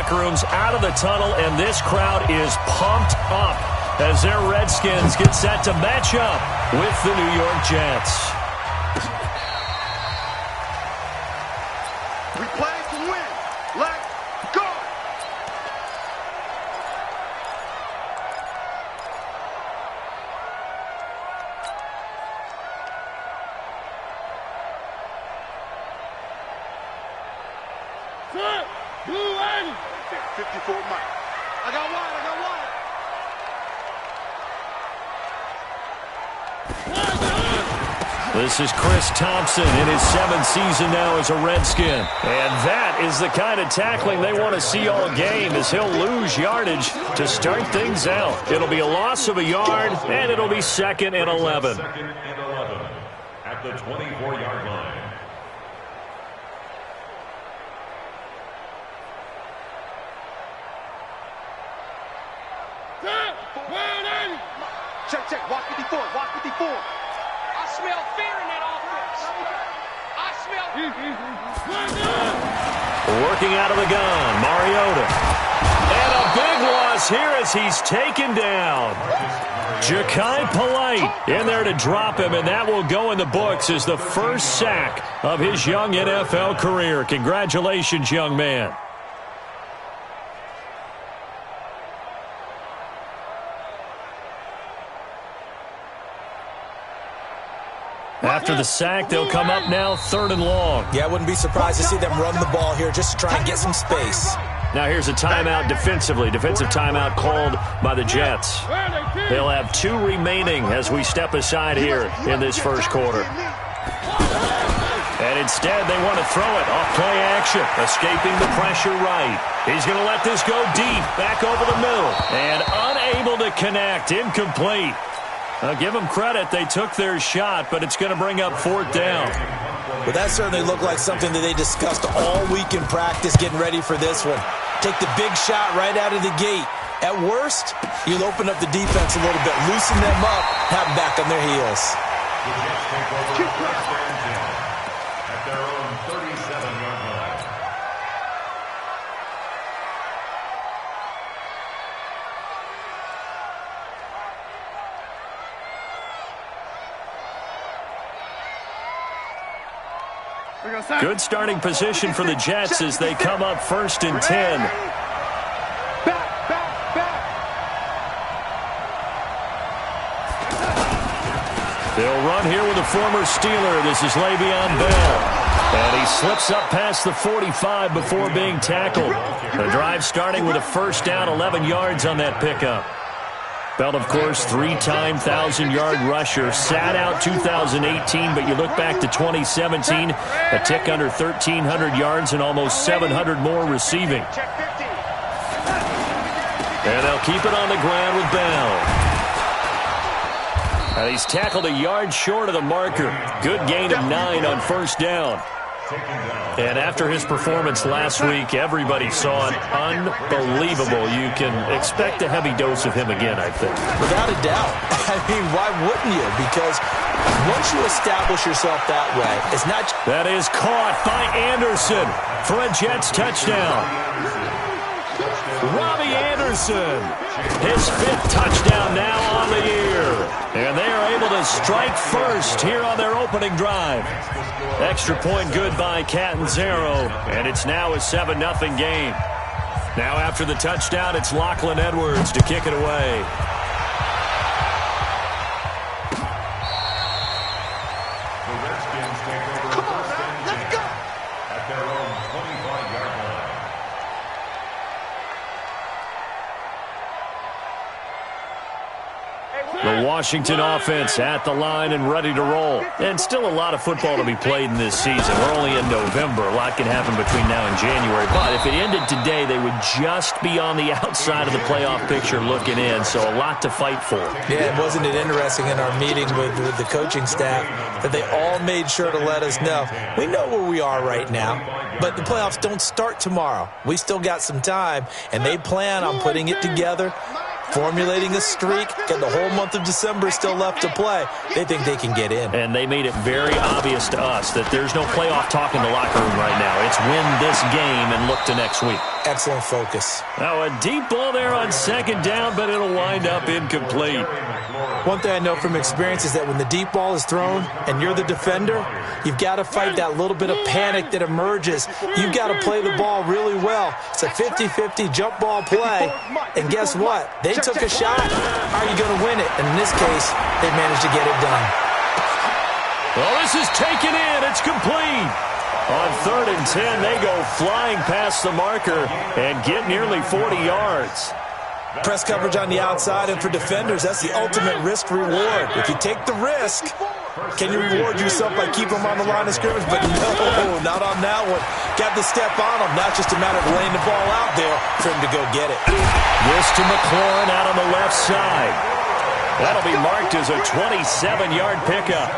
locker rooms, out of the tunnel, and this crowd is pumped up as their Redskins get set to match up with the New York Jets. We play to win. Let's go! Set, blue end. 54 Mike. I got wide. This is Chris Thompson in his 7th season now as a Redskin. And that is the kind of tackling they want to see all game, as he'll lose yardage to start things out. It'll be a loss of a yard, and it'll be 2nd and 11. At the 24-yard line. Check. Watch 54. I smell fear in that offense. Working out of the gun, Mariota. And a big loss here as he's taken down. Ja'Kai Polite in there to drop him, and that will go in the books as the first sack of his young NFL career. Congratulations, young man. After the sack, they'll come up now 3rd and long. Yeah, I wouldn't be surprised to see them run the ball here just to try and get some space. Now here's a timeout defensively. Defensive timeout called by the Jets. They'll have 2 remaining as we step aside here in this first quarter. And instead, they want to throw it off play action, escaping the pressure right. He's going to let this go deep, back over the middle, and unable to connect, incomplete. I'll give them credit. They took their shot, but it's going to bring up 4th down. Well, that certainly looked like something that they discussed all week in practice, getting ready for this one. Take the big shot right out of the gate. At worst, you'll open up the defense a little bit, loosen them up, have them back on their heels. The Jets take over first and 10 at their own 37-yard line. Good starting position for the Jets as they come up 1st and 10. Back. They'll run here with a former Steeler. This is Le'Veon Bell. And he slips up past the 45 before being tackled. The drive starting with a first down, 11 yards on that pickup. Bell, of course, 3-time 1,000-yard rusher. Sat out 2018, but you look back to 2017, a tick under 1,300 yards and almost 700 more receiving. And they'll keep it on the ground with Bell. And he's tackled a yard short of the marker. Good gain of 9 on first down. And after his performance last week, everybody saw it. Unbelievable. You can expect a heavy dose of him again, I think. Without a doubt. I mean, why wouldn't you? Because once you establish yourself that way, it's not... That is caught by Anderson for a Jets touchdown. Robbie Anderson, his 5th touchdown now on the year. And they are able to strike first here on their opening drive. Extra point good by Catanzaro, and it's now a 7-0 game. Now after the touchdown, it's Lachlan Edwards to kick it away. The Redskins take over first and 10 at their own 25-yard line. The Washington offense at the line and ready to roll. And still a lot of football to be played in this season. We're only in November. A lot can happen between now and January. But if it ended today, they would just be on the outside of the playoff picture looking in. So a lot to fight for. Yeah, wasn't it interesting in our meeting with the coaching staff that they all made sure to let us know. We know where we are right now, but the playoffs don't start tomorrow. We still got some time, and they plan on putting it together formulating a streak, got the whole month of December still left to play. They think they can get in. And they made it very obvious to us that there's no playoff talk in the locker room right now. It's win this game and look to next week. Excellent focus. Now a deep ball there on second down, but it'll wind up incomplete. One thing I know from experience is that when the deep ball is thrown and you're the defender, you've got to fight that little bit of panic that emerges. You've got to play the ball really well. It's a 50-50 jump ball play. And guess what? They took a shot. How are you going to win it? And in this case, they managed to get it done. Well, this is taken in. It's complete. On 3rd and 10, they go flying past the marker and get nearly 40 yards. Press coverage on the outside, and for defenders, that's the ultimate risk-reward. If you take the risk, can you reward yourself by keeping them on the line of scrimmage? But no, not on that one. Got the step on them. Now it's just a matter of laying the ball out there for him to go get it. This to McLaurin out on the left side. That'll be marked as a 27-yard pickup.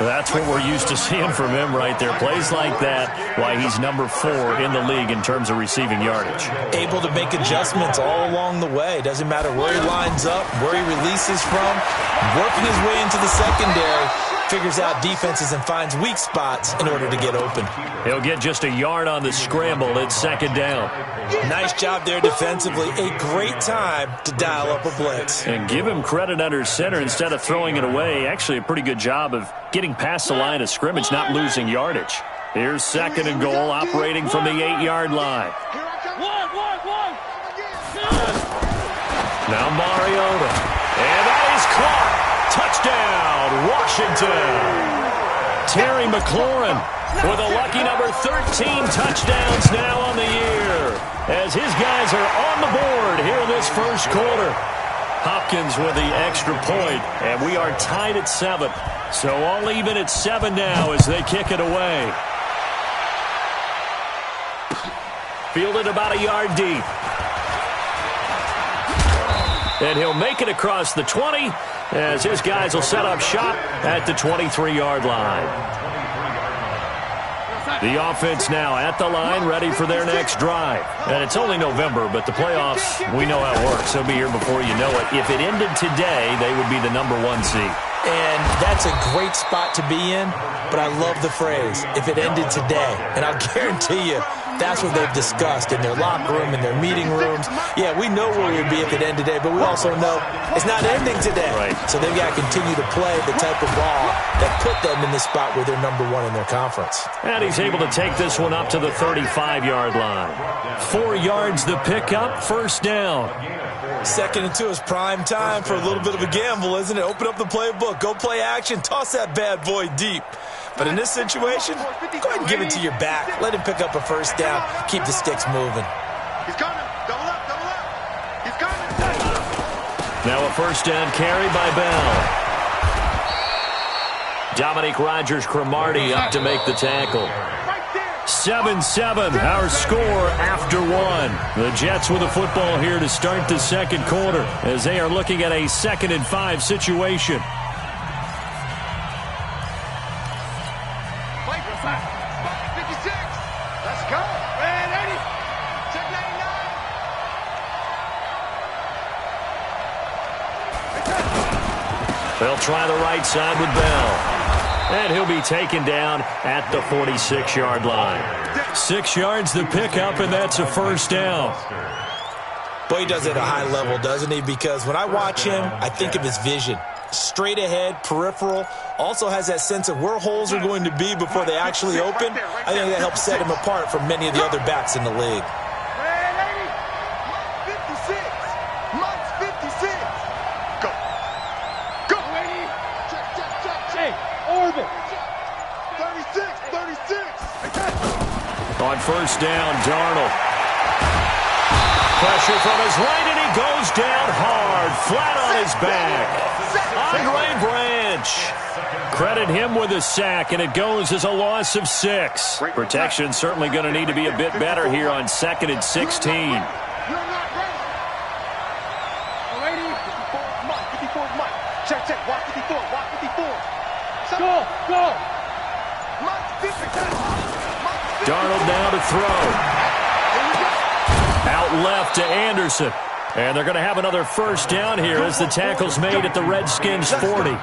That's what we're used to seeing from him right there. Plays like that, why he's number 4 in the league in terms of receiving yardage. Able to make adjustments all along the way. Doesn't matter where he lines up, where he releases from. Working his way into the secondary, figures out defenses and finds weak spots in order to get open. He'll get just a yard on the scramble at second down. Nice job there defensively. A great time to dial up a blitz. And give him credit under center instead of throwing it away. Actually a pretty good job of getting past the line of scrimmage, not losing yardage. Here's 2nd and goal, operating from the 8-yard line. Now Mariota. And that is caught. Touchdown, Washington. Terry McLaurin with a lucky number 13 touchdowns now on the year, as his guys are on the board here in this first quarter. Hopkins with the extra point, and we are tied at 7. So all even at 7 now as they kick it away. Fielded about a yard deep. And he'll make it across the 20 as his guys will set up shop at the 23-yard line. The offense now at the line, ready for their next drive. And it's only November, but the playoffs, we know how it works. They'll be here before you know it. If it ended today, they would be the number 1 seed. And that's a great spot to be in, but I love the phrase, if it ended today. And I'll guarantee you, that's what they've discussed in their locker room, in their meeting rooms. Yeah, we know where we would be if it ended today, but we also know it's not ending today. Right. So they've got to continue to play the type of ball that put them in the spot where they're number 1 in their conference. And he's able to take this one up to the 35-yard line. 4 yards the pickup, first down. 2nd and 2 is prime time for a little bit of a gamble, isn't it? Open up the playbook, go play action, toss that bad boy deep. But in this situation, go ahead and give it to your back. Let him pick up a first down. Keep the sticks moving. He's coming. Double up, double up. He's coming. Now a first down carry by Bell. Dominique Rodgers-Cromartie up to make the tackle. 7-7, our score after 1. The Jets with the football here to start the second quarter as they are looking at a 2nd and 5 situation. They'll try the right side with Bell. And he'll be taken down at the 46-yard line. 6 yards the pickup, and that's a first down. Boy, he does it at a high level, doesn't he? Because when I watch him, I think of his vision. Straight ahead, peripheral. Also has that sense of where holes are going to be before they actually open. I think that helps set him apart from many of the other backs in the league. On first down, Darnold. Pressure from his right, and he goes down hard, flat on his back. Andre Branch. Credit him with a sack, and it goes as a loss of 6. Protection certainly going to need to be a bit better here on 2nd and 16. Check, check. Walk 54. Walk 54. Go. Darnold now to throw. Out left to Anderson. And they're going to have another first down here as the tackle's made at the Redskins' 40.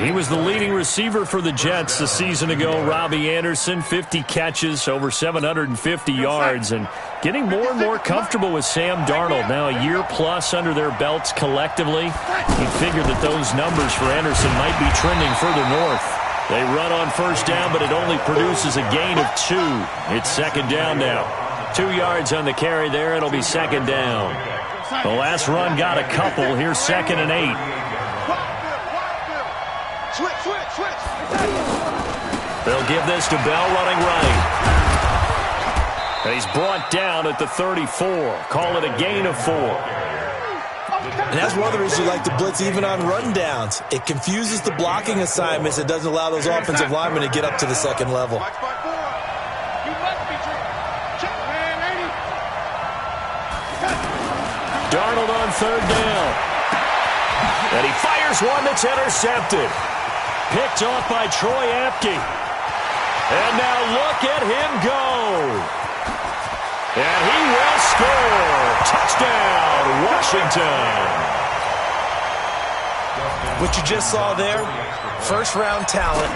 He was the leading receiver for the Jets a season ago. Robbie Anderson, 50 catches, over 750 yards, and getting more and more comfortable with Sam Darnold. Now a year plus under their belts collectively. You'd figure that those numbers for Anderson might be trending further north. They run on first down, but it only produces a gain of 2. It's second down now. 2 yards on the carry there. It'll be second down. The last run got a couple. Here's second and 8. Switch. They'll give this to Bell running right. And he's brought down at the 34. Call it a gain of 4. And that's one of the reasons you like to blitz even on rundowns. It confuses the blocking assignments. It doesn't allow those offensive linemen to get up to the second level. Darnold on third down. And he fires one that's intercepted. Picked off by Troy Apke. And now look at him go. And he will score. Touchdown, Washington. What you just saw there, first-round talent,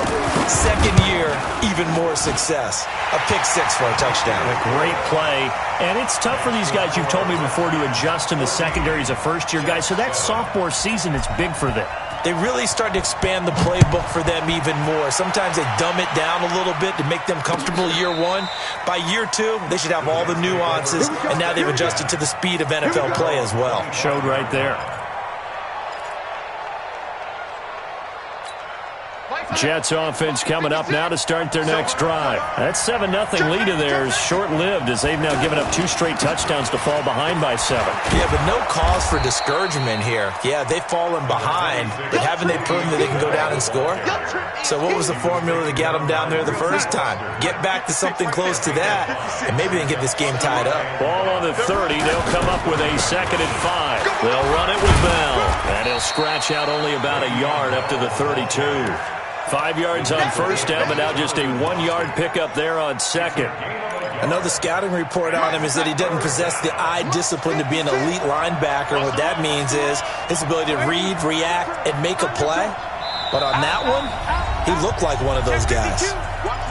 second year, even more success. A pick-6 for a touchdown. A great play. And it's tough for these guys, you've told me before, to adjust in the secondary as a first-year guy. So that sophomore season is big for them. They really start to expand the playbook for them even more. Sometimes they dumb it down a little bit to make them comfortable year one. By year 2, they should have all the nuances, and now they've adjusted to the speed of NFL play as well. Showed right there. Jets offense coming up now to start their next drive. That 7-0 lead of theirs short-lived as they've now given up 2 straight touchdowns to fall behind by 7. Yeah, but no cause for discouragement here. Yeah, they've fallen behind, but haven't they proven that they can go down and score? So what was the formula to get them down there the first time? Get back to something close to that, and maybe they can get this game tied up. Ball on the 30. They'll come up with a 2nd and 5. They'll run it with Bell, and he'll scratch out only about a yard up to the 32. 5 yards on first down, but now just a 1-yard pickup there on second. I know the scouting report on him is that he doesn't possess the eye discipline to be an elite linebacker. What that means is his ability to read, react, and make a play. But on that one, he looked like one of those guys.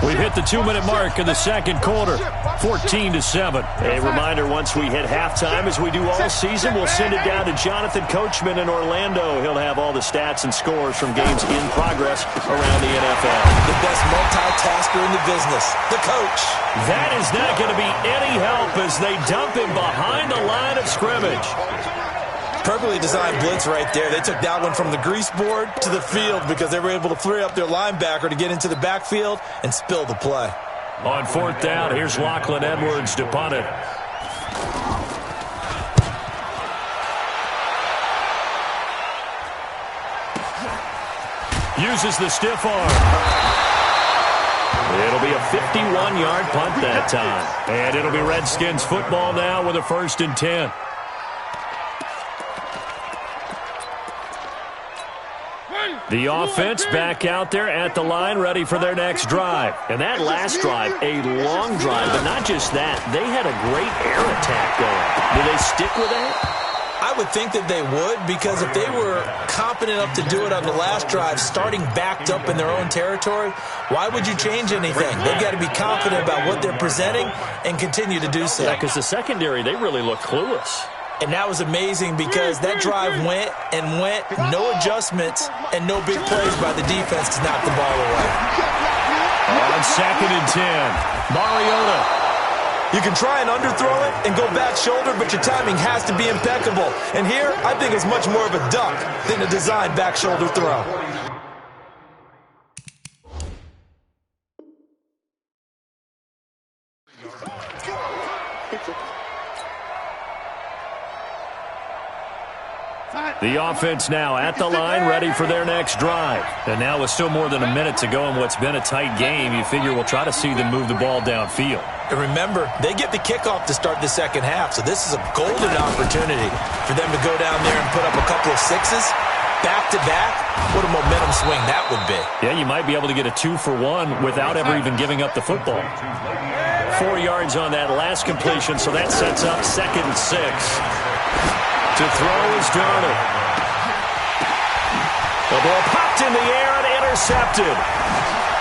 We've hit the 2-minute mark in the second quarter, 14-7. A reminder, once we hit halftime, as we do all season, we'll send it down to Jonathan Coachman in Orlando. He'll have all the stats and scores from games in progress around the NFL. The best multitasker in the business, the coach. That is not going to be any help as they dump him behind the line of scrimmage. Perfectly designed blitz right there. They took that one from the grease board to the field because they were able to free up their linebacker to get into the backfield and spill the play. On fourth down, here's Lachlan Edwards to punt it. Uses the stiff arm. It'll be a 51-yard punt that time. And it'll be Redskins football now with a 1st and 10. The offense back out there at the line, ready for their next drive. And that last drive, a long drive, but not just that. They had a great air attack going. Do they stick with that? I would think that they would, because if they were competent enough to do it on the last drive, starting backed up in their own territory, why would you change anything? They've got to be confident about what they're presenting and continue to do so. Yeah, because the secondary, they really look clueless. And that was amazing because that drive went and went, no adjustments, and no big plays by the defense to knock the ball away. On 2nd and 10, Mariota. You can try and underthrow it and go back shoulder, but your timing has to be impeccable. And here, I think it's much more of a duck than a designed back shoulder throw. The offense now at the line, ready for their next drive. And now with still more than a minute to go in what's been a tight game, you figure we'll try to see them move the ball downfield. And remember, they get the kickoff to start the second half, so this is a golden opportunity for them to go down there and put up a couple of 6s. Back-to-back, what a momentum swing that would be. Yeah, you might be able to get a 2-for-1 without ever even giving up the football. 4 yards on that last completion, so that sets up 2nd and 6. To throw is Darnold. The ball popped in the air and intercepted.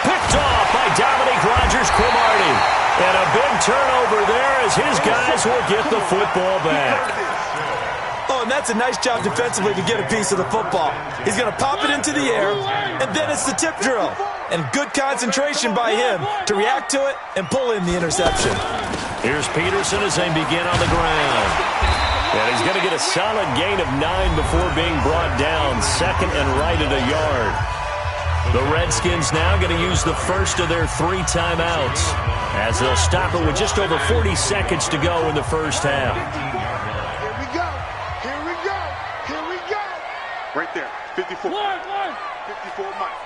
Picked off by Dominique Rodgers-Cromartie. And a big turnover there as his guys will get the football back. Oh, and that's a nice job defensively to get a piece of the football. He's going to pop it into the air, and then it's the tip drill. And good concentration by him to react to it and pull in the interception. Here's Peterson as they begin on the ground. And he's going to get a solid gain of 9 before being brought down. 2nd and right at a yard. The Redskins now going to use the first of their 3 timeouts as they'll stop it with just over 40 seconds to go in the first half. Here we go. Here we go. Here we go. Right there. 54. 54 Mike.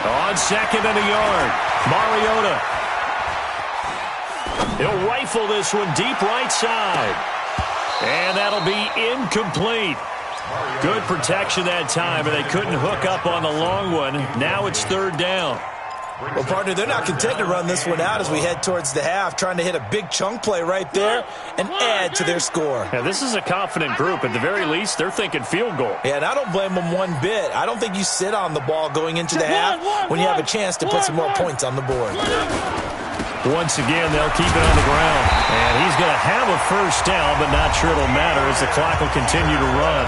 On 2nd and a yard. Mariota. He'll rifle this one deep right side. And that'll be incomplete. Good protection that time, and they couldn't hook up on the long one. Now it's 3rd down. Well, partner, they're not content to run this one out as we head towards the half, trying to hit a big chunk play right there and add to their score. Yeah, this is a confident group. At the very least, they're thinking field goal. Yeah, and I don't blame them one bit. I don't think you sit on the ball going into the half when you have a chance to put some more points on the board. Once again, they'll keep it on the ground. And he's going to have a first down, but not sure it'll matter as the clock will continue to run.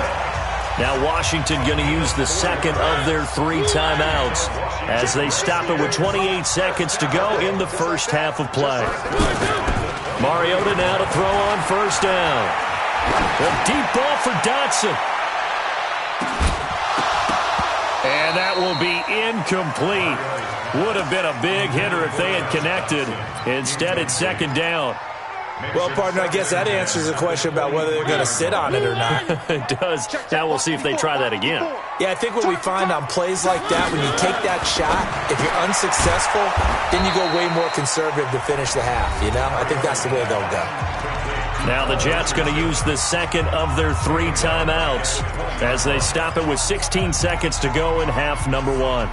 Now Washington going to use the 2nd of their 3 timeouts as they stop it with 28 seconds to go in the first half of play. Mariota now to throw on first down. A deep ball for Dotson. And that will be incomplete. Would have been a big hitter if they had connected. Instead, it's 2nd down. Well, partner, I guess that answers the question about whether they're going to sit on it or not. It does. Now we'll see if they try that again. Yeah, I think what we find on plays like that, when you take that shot, if you're unsuccessful, then you go way more conservative to finish the half, you know? I think that's the way they'll go. Now the Jets going to use the 2nd of their 3 timeouts as they stop it with 16 seconds to go in half number 1.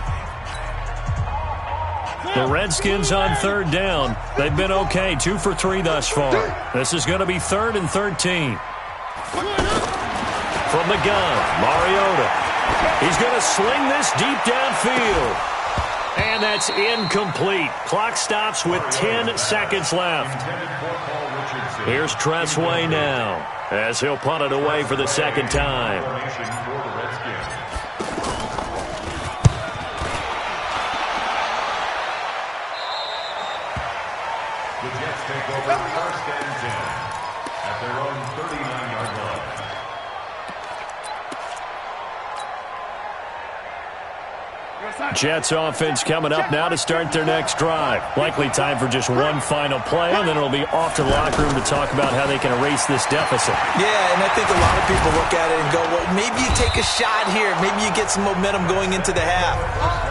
The Redskins on 3rd down. They've been okay, 2 for 3 thus far. This is going to be 3rd and 13. From the gun, Mariota. He's going to sling this deep downfield. And that's incomplete. Clock stops with 10 seconds left. Here's Tressway now as he'll punt it away for the 2nd time. The Jets take over 1st and 10 at their own 39-yard line. Jets offense coming up now to start their next drive. Likely time for just one final play, and then it'll be off to the locker room to talk about how they can erase this deficit. Yeah, and I think a lot of people look at it and go, well, maybe you take a shot here. Maybe you get some momentum going into the half.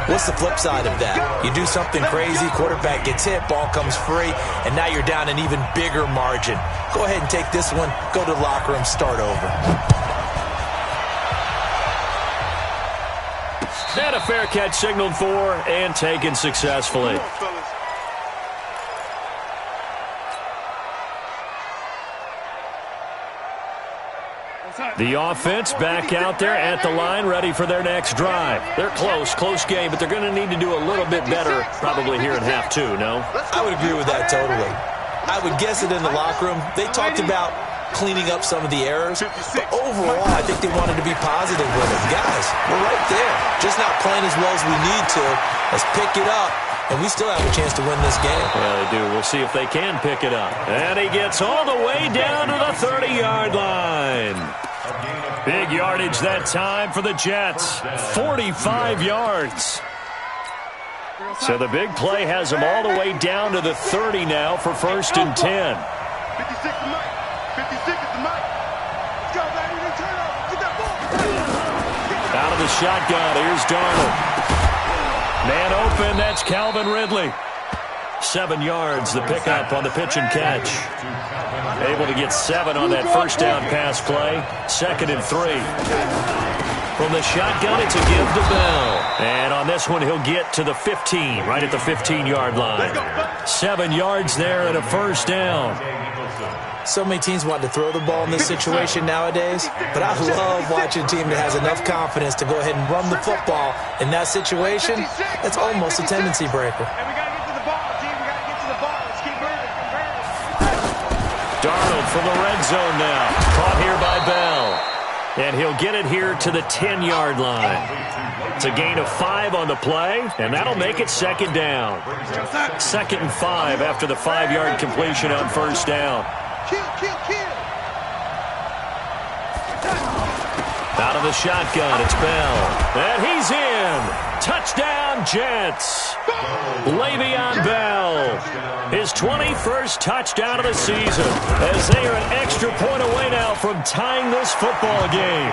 What's the flip side of that? You do something crazy, quarterback gets hit, ball comes free, and now you're down an even bigger margin. Go ahead and take this one, go to the locker room, start over. And a fair catch signaled for and taken successfully. The offense back out there at the line, ready for their next drive. They're close game, but they're going to need to do a little bit better probably here in half 2, no? I would agree with that totally. I would guess it in the locker room. They talked about cleaning up some of the errors, but overall, I think they wanted to be positive with it. Guys, we're right there. Just not playing as well as we need to. Let's pick it up, and we still have a chance to win this game. Yeah, they do. We'll see if they can pick it up. And he gets all the way down to the 30-yard line. Big yardage that time for the Jets. 45 yards. So the big play has them all the way down to the 30 now for 1st and 10. 56 to Mike. 56 is the Mike. Let's go, baby. Turn over. Get that ball. Out of the shotgun, here's Darnold. Man open, that's Calvin Ridley. 7 yards, the pickup on the pitch and catch. Able to get 7 on that first down pass play. 2nd and 3. From the shotgun, it's a give to Bell. And on this one, he'll get to the 15, right at the 15-yard line. 7 yards there and a first down. So many teams want to throw the ball in this situation nowadays, but I love watching a team that has enough confidence to go ahead and run the football. In that situation, that's almost a tendency breaker. And we got to get to the ball, team. We got to get to the ball. Let's keep moving. Darnold from the red zone now. Caught here by Bell. And he'll get it here to the 10-yard line. It's a gain of 5 on the play, and that'll make it second down. 2nd and 5 after the 5-yard completion on first down. Kill. Out of the shotgun, it's Bell. And he's in. Touchdown, Jets. Le'Veon Bell. His 21st touchdown of the season, as they are an extra point away now from tying this football game.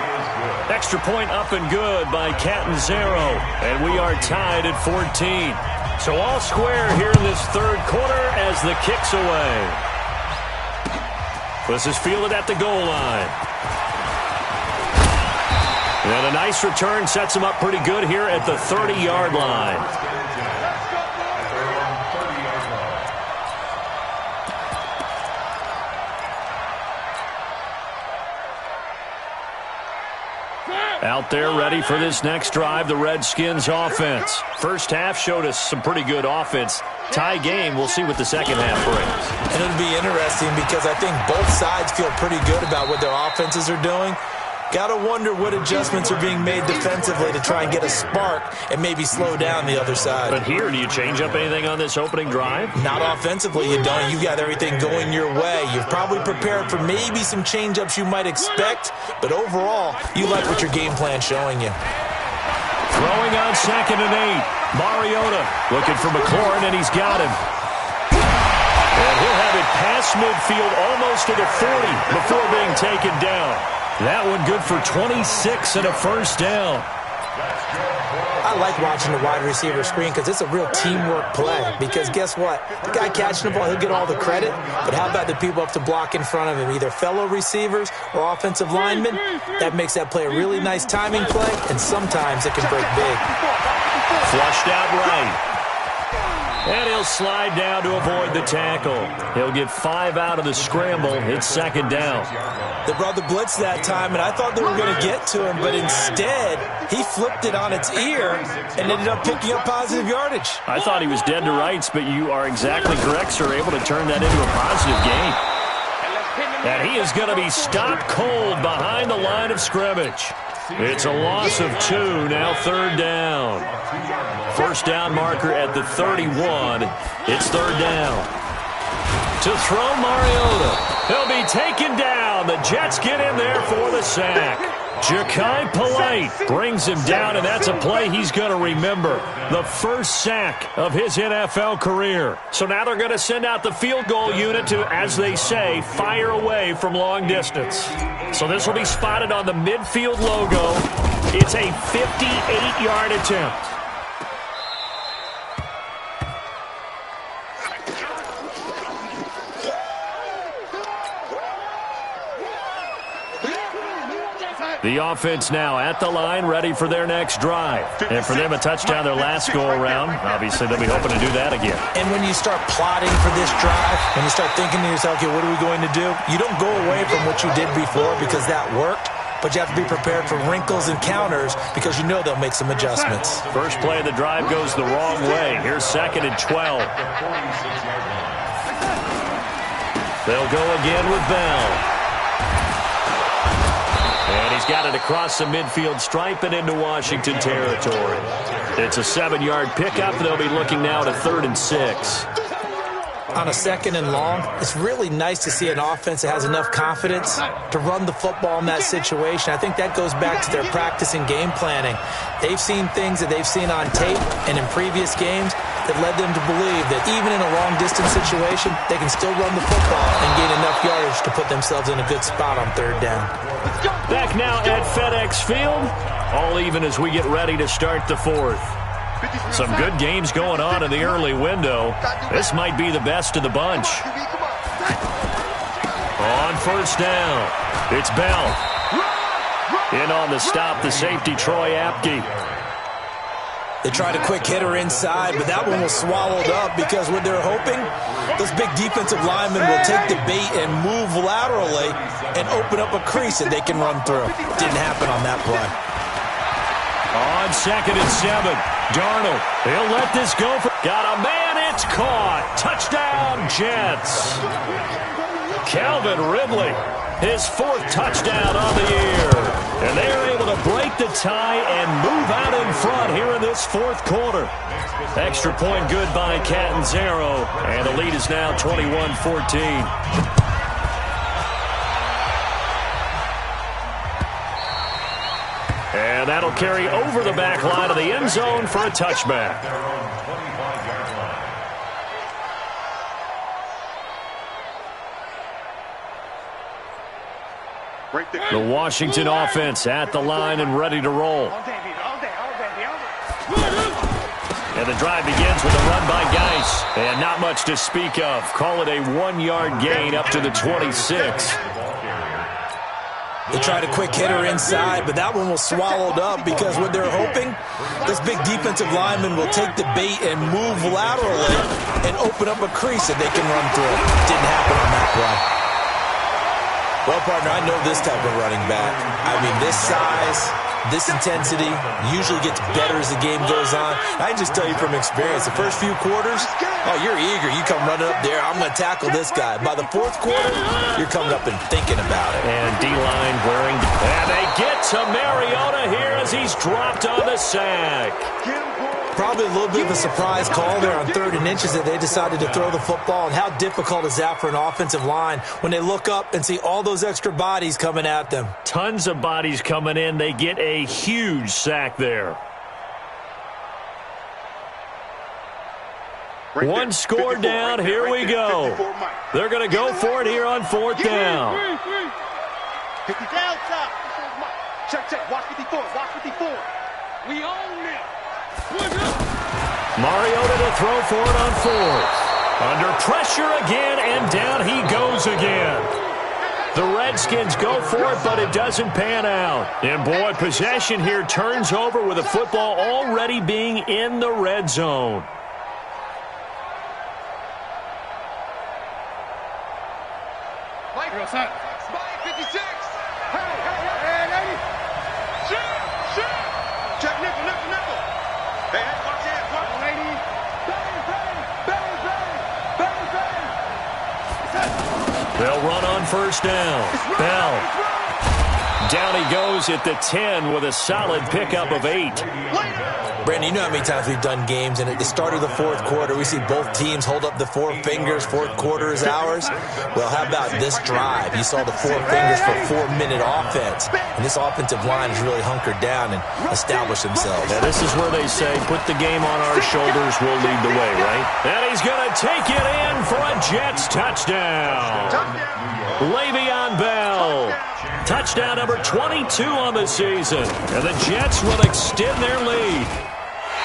Extra point up and good by Catanzaro. And we are tied at 14. So all square here in this third quarter as the kick's away. This is fielded at the goal line. And a nice return sets him up pretty good here at the 30-yard line. Out there ready for this next drive, the Redskins offense. First half showed us some pretty good offense. Tie game, we'll see what the second half brings. And it'll be interesting because I think both sides feel pretty good about what their offenses are doing. Got to wonder what adjustments are being made defensively to try and get a spark and maybe slow down the other side. But here, do you change up anything on this opening drive? Not offensively, you don't. You got everything going your way. You've probably prepared for maybe some change-ups you might expect, but overall, you like what your game plan's showing you. Throwing on 2nd and 8. Mariota looking for McLaurin, and he's got him. And he'll have it past midfield almost to the 40 before being taken down. That one good for 26 and a first down. I like watching the wide receiver screen because it's a real teamwork play. Because guess what? The guy catching the ball, he'll get all the credit. But how about the people up to block in front of him, either fellow receivers or offensive linemen? That makes that play a really nice timing play, and sometimes it can break big. Flushed out right. And he'll slide down to avoid the tackle. He'll get 5 out of the scramble. It's second down. They brought the blitz that time, and I thought they were going to get to him, but instead, he flipped it on its ear and ended up picking up positive yardage. I thought he was dead to rights, but you are exactly correct, sir, able to turn that into a positive gain. And he is going to be stopped cold behind the line of scrimmage. It's a loss of 2, now third down. First down marker at the 31. It's third down. To throw Mariota. He'll be taken down. The Jets get in there for the sack. Ja'Kai Polite brings him down, and that's a play he's going to remember. The first sack of his NFL career. So now they're going to send out the field goal unit to, as they say, fire away from long distance. So this will be spotted on the midfield logo. It's a 58-yard attempt. The offense now at the line, ready for their next drive. And for them, a touchdown their last go-around. Obviously, they'll be hoping to do that again. And when you start plotting for this drive, when you start thinking to yourself, okay, what are we going to do? You don't go away from what you did before because that worked, but you have to be prepared for wrinkles and counters because you know they'll make some adjustments. First play of the drive goes the wrong way. Here's 2nd and 12. They'll go again with Bell. And he's got it across the midfield stripe and into Washington territory. It's a 7-yard pickup. They'll be looking now at a 3rd and 6. On a 2nd and long, it's really nice to see an offense that has enough confidence to run the football in that situation. I think that goes back to their practice and game planning. They've seen things that they've seen on tape and in previous games that led them to believe that even in a long-distance situation, they can still run the football and gain enough yardage to put themselves in a good spot on 3rd down. Back now at FedEx Field, all even as we get ready to start the 4th. Some good games going on in the early window. This might be the best of the bunch. On first down, it's Bell. In on the stop, the safety, Troy Apke. They tried a quick hitter inside, but that one was swallowed up because what they're hoping, those big defensive linemen will take the bait and move laterally and open up a crease that they can run through. Didn't happen on that play. On 2nd and 7, Darnold. He'll let this go. Got a man. It's caught. Touchdown, Jets. Calvin Ridley, his 4th touchdown on the year. And they're able to break the tie and move out in front here in this 4th quarter. Extra point good by Catanzaro. And the lead is now 21-14. And that'll carry over the back line of the end zone for a touchback. Right there. The Washington offense at the line and ready to roll. And the drive begins with a run by Geis. And not much to speak of. Call it a 1-yard gain up to the 26. They tried a quick hitter inside, but that one was swallowed up because what they're hoping, this big defensive lineman will take the bait and move laterally and open up a crease that they can run through. Didn't happen on that play. Well, partner, I know this type of running back. I mean, this size, this intensity usually gets better as the game goes on. I can just tell you from experience, the first few quarters, oh, you're eager. You come running up there, I'm going to tackle this guy. By the 4th quarter, you're coming up and thinking about it. And D-line wearing. And they get to Mariota here as he's dropped on the sack. Probably a little bit of a surprise call there on 3rd and inches that they decided to throw the football. And how difficult is that for an offensive line when they look up and see all those extra bodies coming at them? Tons of bodies coming in. They get a huge sack there. Right One there. score 54, down. right Here there, we right there. go. 54 Mike. They're going to go for it here on 4th down. 50 down top. Check. Watch 54. Watch 54. We own it. Mariota to throw for it on 4th. Under pressure again, and down he goes again. The Redskins go for it, but it doesn't pan out. And, boy, possession here turns over with the football already being in the red zone. Mike, what's up? Spike 56. Hey, lady. Shoot. Check nickel. Hey, watch it, lady. Bang. They'll run on 1st down. Bell. Down he goes at the 10 with a solid pickup of 8. Brandon, you know how many times we've done games, and at the start of the 4th quarter, we see both teams hold up the 4 fingers, 4th quarter is ours. Well, how about this drive? You saw the 4 fingers for 4-minute offense, and this offensive line has really hunkered down and established themselves. Now, this is where they say, put the game on our shoulders, we'll lead the way, right? And he's going to take it in for a Jets touchdown. Le'Veon Bell. Touchdown number 22 on the season. And the Jets will extend their lead.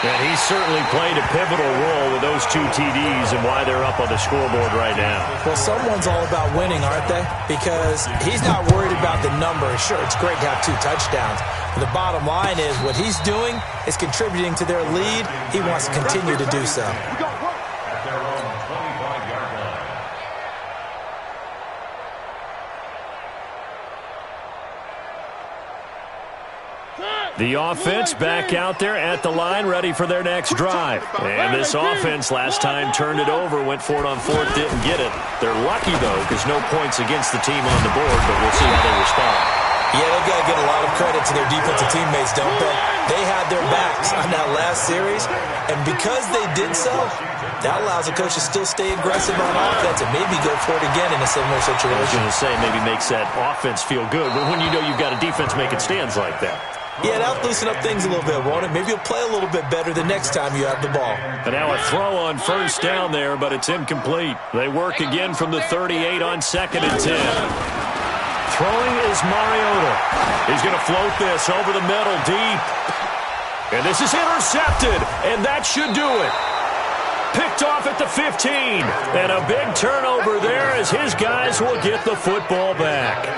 And he certainly played a pivotal role with those 2 TDs and why they're up on the scoreboard right now. Well, someone's all about winning, aren't they? Because he's not worried about the number. Sure, it's great to have 2 touchdowns. But the bottom line is what he's doing is contributing to their lead. He wants to continue to do so. At their own 25-yard line. The offense back out there at the line, ready for their next drive. And this offense last time turned it over, went for it on 4th, didn't get it. They're lucky, though, because no points against the team on the board, but we'll see how they respond. Yeah, they've got to give a lot of credit to their defensive teammates, don't they? They had their backs on that last series, and because they did so, that allows the coach to still stay aggressive on offense and maybe go for it again in a similar situation. I was going to say, maybe makes that offense feel good, but when you know you've got a defense making stands like that. Yeah, that'll loosen up things a little bit, won't it? Maybe you'll play a little bit better the next time you have the ball. And now a throw on 1st down there, but it's incomplete. They work again from the 38 on 2nd and 10. Throwing is Mariota. He's going to float this over the middle deep. And this is intercepted, and that should do it. Picked off at the 15. And a big turnover there as his guys will get the football back.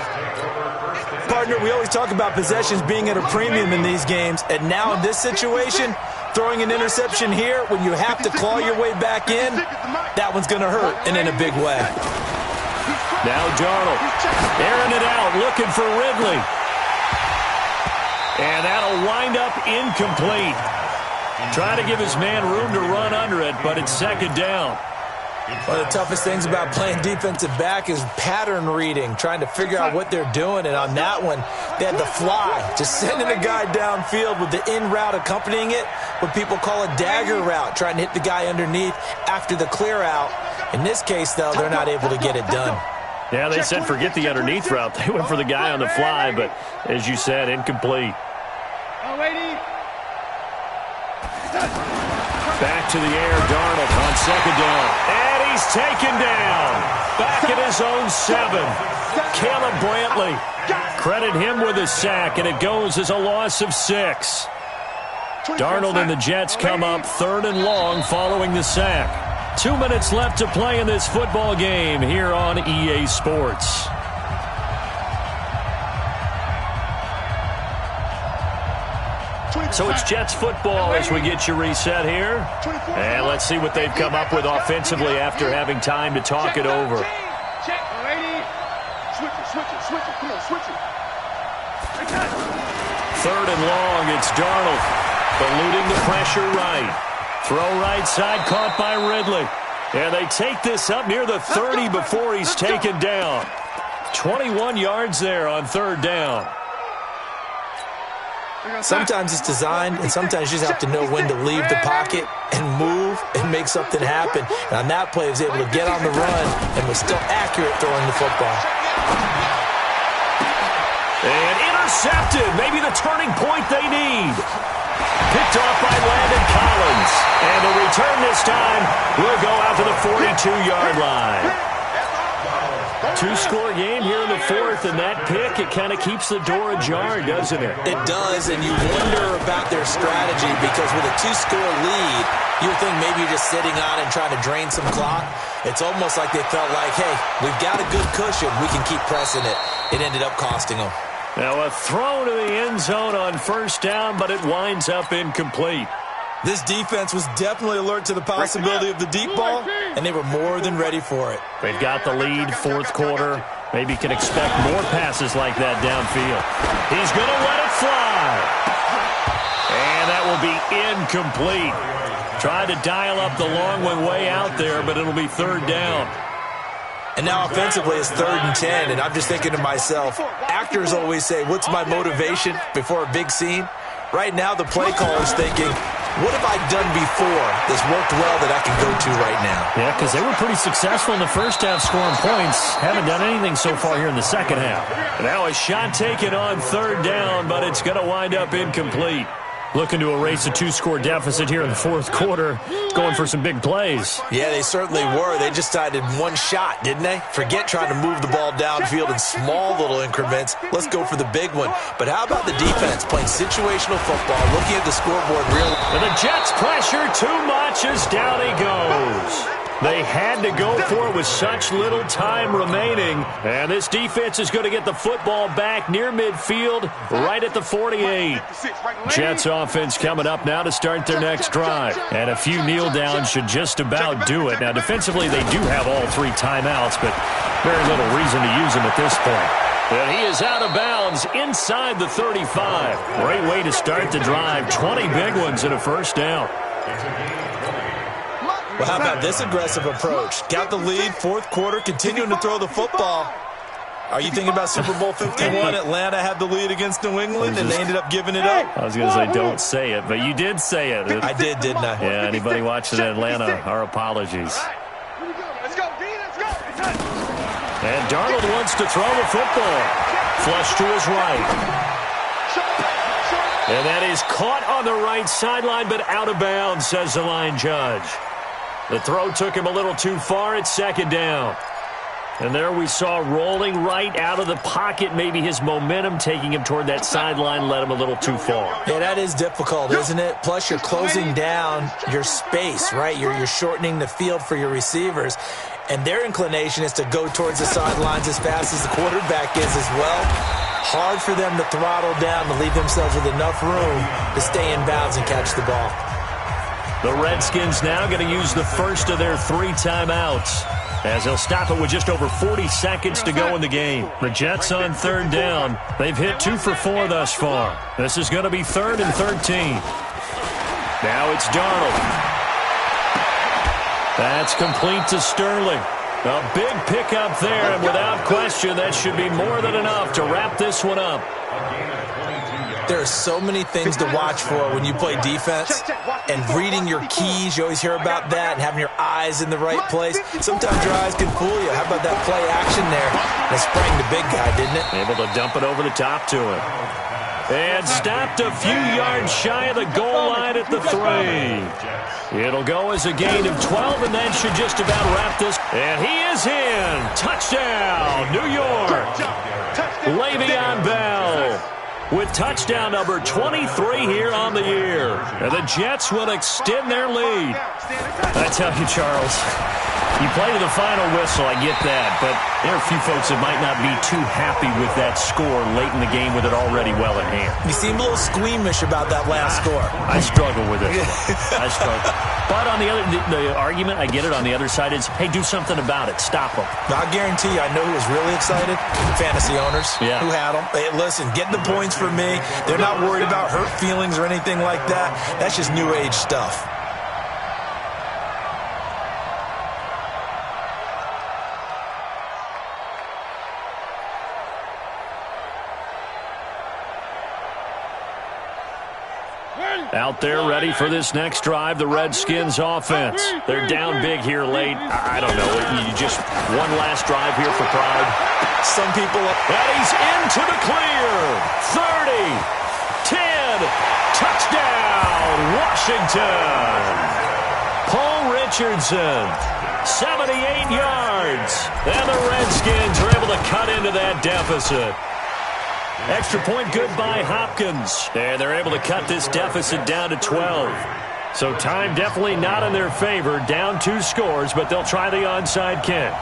partner, we always talk about possessions being at a premium in these games, and now in this situation, throwing an interception here when you have to claw your way back in, that one's going to hurt, and in a big way. Now Darnold, airing it out, looking for Ridley. And that'll wind up incomplete. Trying to give his man room to run under it, but it's second down. One of the toughest things about playing defensive back is pattern reading, trying to figure out what they're doing. And on that one, they had the fly, just sending a guy downfield with the in route accompanying it, what people call a dagger route, trying to hit the guy underneath after the clear out. In this case, though, they're not able to get it done. Yeah, they said forget the underneath route. They went for the guy on the fly, but as you said, incomplete. Back to the air, Darnold on second down. And he's taken down. Back at his own 7. Caleb Brantley. Credit him with a sack, and it goes as a loss of 6. Darnold and the Jets come up 3rd and long following the sack. 2 minutes left to play in this football game here on EA Sports. So it's Jets football as we get you reset here. And let's see what they've come up with offensively after having time to talk it over. Third and long, it's Darnold. Eluding the pressure right. Throw right side, caught by Ridley. And they take this up near the 30 before he's taken down. 21 yards there on third down. Sometimes it's designed, and sometimes you just have to know when to leave the pocket and move and make something happen. And on that play, he was able to get on the run and was still accurate throwing the football. And intercepted, maybe the turning point they need. Picked off by Landon Collins. And the return this time will go out to the 42-yard line. 2-score game here in the 4th, and that pick, it kind of keeps the door ajar, doesn't it? It does, and you wonder about their strategy because with a 2-score lead, you would think maybe you're just sitting on and trying to drain some clock. It's almost like they felt like, hey, we've got a good cushion. We can keep pressing it. It ended up costing them. Now a throw to the end zone on first down, but it winds up incomplete. This defense was definitely alert to the possibility of the deep ball, and they were more than ready for it. They've got the lead, 4th quarter. Maybe can expect more passes like that downfield. He's going to let it fly. And that will be incomplete. Tried to dial up the long one way out there, but it'll be 3rd down. And now offensively it's 3rd and 10, and I'm just thinking to myself, actors always say, what's my motivation before a big scene? Right now the play caller's thinking, what have I done before that's worked well that I can go to right now? Yeah, because they were pretty successful in the first half scoring points. Haven't done anything so far here in the second half. Now a shot taken on 3rd down, but it's going to wind up incomplete. Looking to erase a 2-score deficit here in the 4th quarter. Going for some big plays. Yeah, they certainly were. They just decided one shot, didn't they? Forget trying to move the ball downfield in small little increments. Let's go for the big one. But how about the defense playing situational football, looking at the scoreboard real... And the Jets pressure too much as down he goes. They had to go for it with such little time remaining. And this defense is going to get the football back near midfield, right at the 48. Jets offense coming up now to start their next drive. And a few kneel downs should just about do it. Now, defensively, they do have all 3 timeouts, but very little reason to use them at this point. And he is out of bounds inside the 35. Great way to start the drive. 20 big ones and a first down. Well, how about this aggressive approach? Got the lead, 4th quarter, continuing to throw the football. Are you thinking about Super Bowl 51? Atlanta had the lead against New England, and they ended up giving it up. I was going to say don't say it, but you did say it. I did, didn't I? Yeah, anybody watching Atlanta, our apologies. Let's go, D, let's go. And Darnold wants to throw the football. Flush to his right. And that is caught on the right sideline, but out of bounds, says the line judge. The throw took him a little too far. It's 2nd down. And there we saw rolling right out of the pocket. Maybe his momentum taking him toward that sideline led him a little too far. Yeah, that is difficult, isn't it? Plus, you're closing down your space, right? You're shortening the field for your receivers. And their inclination is to go towards the sidelines as fast as the quarterback is as well. Hard for them to throttle down to leave themselves with enough room to stay in bounds and catch the ball. The Redskins now going to use the first of their 3 timeouts, as they'll stop it with just over 40 seconds to go in the game. The Jets on 3rd down. They've hit 2 for 4 thus far. This is going to be 3rd and 13. Now it's Darnold. That's complete to Sterling. A big pickup there, and without question, that should be more than enough to wrap this one up. There are so many things to watch for when you play defense, and reading your keys, you always hear about that, and having your eyes in the right place. Sometimes your eyes can fool you. How about that play action there? They sprang the big guy, didn't it? Able to dump it over the top to him. And stopped a few yards shy of the goal line at the 3. It'll go as a gain of 12, and that should just about wrap this. And he is in. Touchdown, New York. Le'Veon Bell with touchdown number 23 here on the year. And the Jets will extend their lead. I tell you, Charles, you play to the final whistle, I get that, but there are a few folks that might not be too happy with that score late in the game with it already well in hand. You seem a little squeamish about that last score. I struggle with it. I struggle. But on the other, the argument, I get it, on the other side is, hey, do something about it. Stop them. I guarantee you, I know who was really excited. Fantasy owners who had them. Hey, listen, get the points for me. They're not worried about hurt feelings or anything like that. That's just new age stuff. Out there ready for this next drive, the Redskins offense. They're down big here late. I don't know. You just one last drive here for pride. Some people... And he's into the clear. 30, 10, touchdown, Washington. Paul Richardson, 78 yards. And the Redskins are able to cut into that deficit. Extra point good by Hopkins. And they're able to cut this deficit down to 12. So time definitely not in their favor. Down 2 scores, but they'll try the onside kick.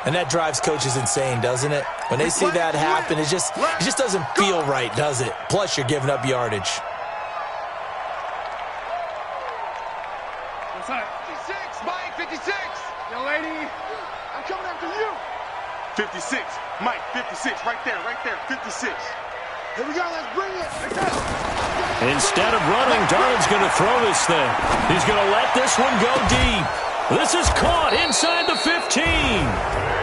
And that drives coaches insane, doesn't it? When they see that happen, it just doesn't feel right, does it? Plus, you're giving up yardage. 56, Mike, 56. Young lady, I'm coming after you. 56, Mike, 56, right there, 56. Here we go, let's bring it. Instead of running, Darnold's going to throw this thing. He's going to let this one go deep. This is caught inside the 15.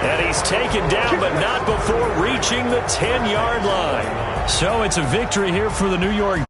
And he's taken down, but not before reaching the 10-yard line. So it's a victory here for the New York